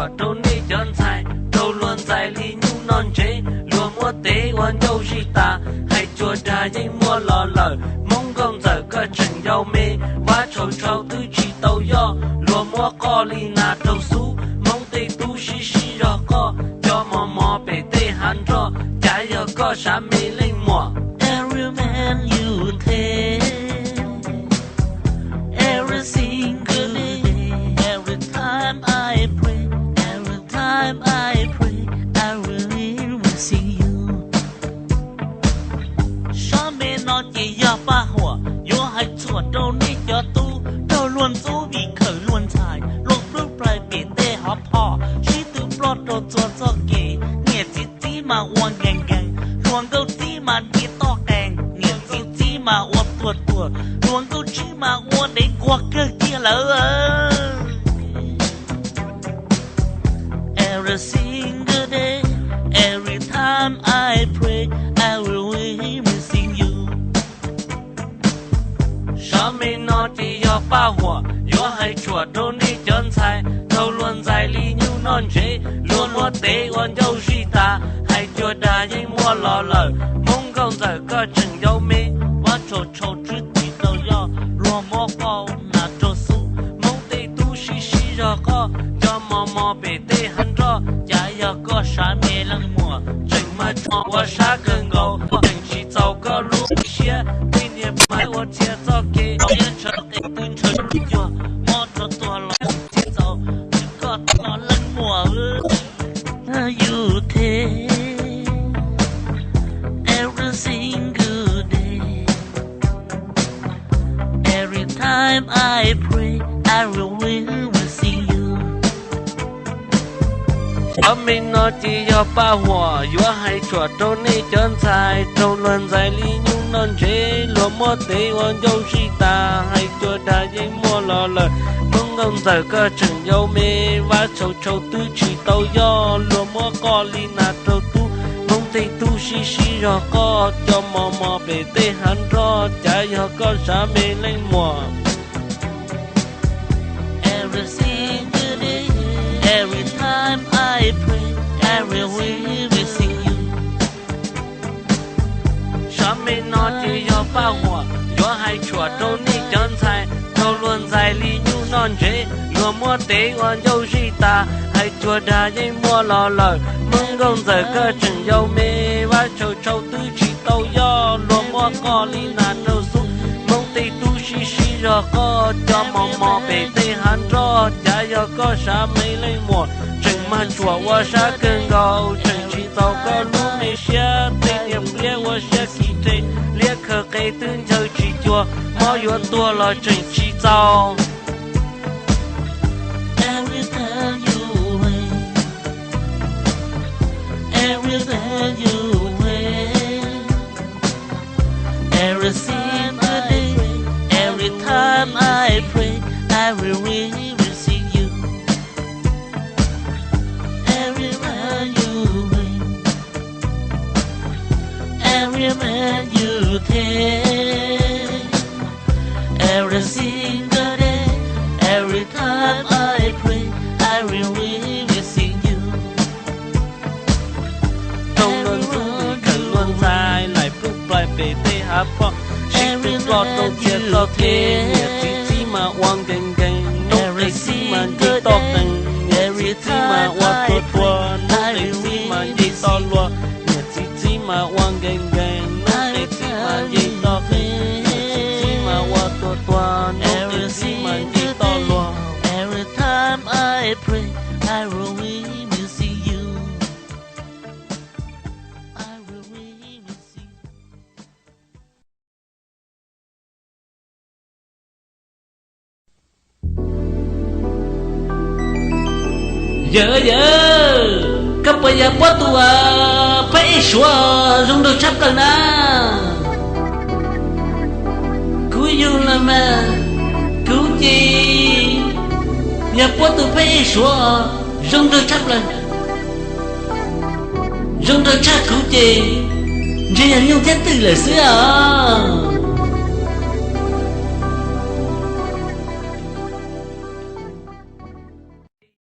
chùa trâu nê chân sai trâu luôn dài ly nhu non chế lúa mua tế hoàn dâu gì ta hay chùa đà dây mua lò lờ mong công giờ cơ chừng dâu mê vá trâu trâu tư chỉ tàu do lúa mua co ly na trâu su mong tê tu xí xí rò co cho mò mò bể tê hắn rò chả giờ có xá mê lên mùa. Every man you take, every single day, every time I pray, every time I pray, I really will see you. Sao mẹ nó chỉ do ba hùa, yo hai chuột đâu ní cho tu, đâu luôn tu vì khởi luôn xài, lúc lúc lại bị tê hấp họ, chỉ từ plot đâu chuột cho kề, nghe chỉ mà uang gang gang, luang câu chỉ mà đi to càng, nghe chỉ mà uang tua, luang câu chỉ mà uang để qua cơ kia lỡ. Every single day, every time I pray, I will be missing you. Sao mê nó chỉ do ba hùa yo hai chùa trâu nê chân sai trâu luôn dài ly nhu non chế luôn mua tế hoàn dâu gì ta hai chùa đà dây mua lò lờ mong công giờ cơ chừng dâu mê vá trâu trâu chứ tí tàu do lúa mua co na trâu su mong tê tu xí xí rò co cho mò mò bể tê hắn rò chả giờ có xá mê lăng mùa chừng mà cho qua xá gần gầu chừng chỉ giàu có lúa xía tuy nhiên mãi qua chia cho kê yên trở tê tương trở chùa mò trâu tua lò chỉ giàu chỉ có nó lăng mùa You take every single day, every time I pray, I will see you. Sao mình nó chỉ do ba hùa yo hai chùa trâu nê chân sai trâu luôn dài ly nhu non chế lúa mua tế hoàn dâu gì ta hai chùa đà dây mua lò lờ mong công giờ cơ chừng dâu mê vá trâu trâu tư chỉ tàu do lúa mua co ly na trâu tu mong tê tu xí xí rò co cho mò mò bể tê hắn rò chả giờ có xá mê lên mùa. Every single day, every time I pray, I will see you. Sao mê nó chỉ do ba hùa yo hai chùa trâu nê chân sai trâu luôn dài ly nhu non chế lúa mua tế hoàn dâu gì ta hai chùa đà dây mua lò lờ mong công giờ cơ chừng dâu mê vá trâu trâu tư chỉ tàu do lúa mua co ly na trâu su mong tê tu xí xí rò co cho mò mò bể tê hắn rò chả giờ có xá mấy lên mùa chừng mà chùa qua xá cơn gầu chừng chỉ tàu có lúa mê xía tê niệm lia qua xía kỳ tê lia khờ cây tương chơi chỉ chùa mò yo tua lò chừng chỉ tàu. Every time you wait, every time you wait, every single day, every time I pray, I will see you. Everywhere you wait, everywhere you take, every single day, every time I pray, I will see you. Trâu luôn tu vì khẩn luôn dài lại phúc lại bể tê há phọ chỉ tự lo đâu chia lo thế nhiệt chỉ mà oang gành gành nông tê chỉ mà đi to cành nhiệt chỉ mà oang tua tua nông tê chỉ mà đi to lúa nhiệt chỉ mà oang gành gành nông tê chỉ mà đi to cành nhiệt chỉ mà oang tua tua nông tê chỉ mà đi to lúa. Every time I pray, I will see you. I will see you. Giờ các bây giờ bắt tụi phải xóa dùng đồ chấp cần na cứu dùng là mà cứu chi nhà bắt tụi phải xóa dùng đồ chấp lần dùng đồ chấp cứu chi chỉ là nhung chết từ lời xưa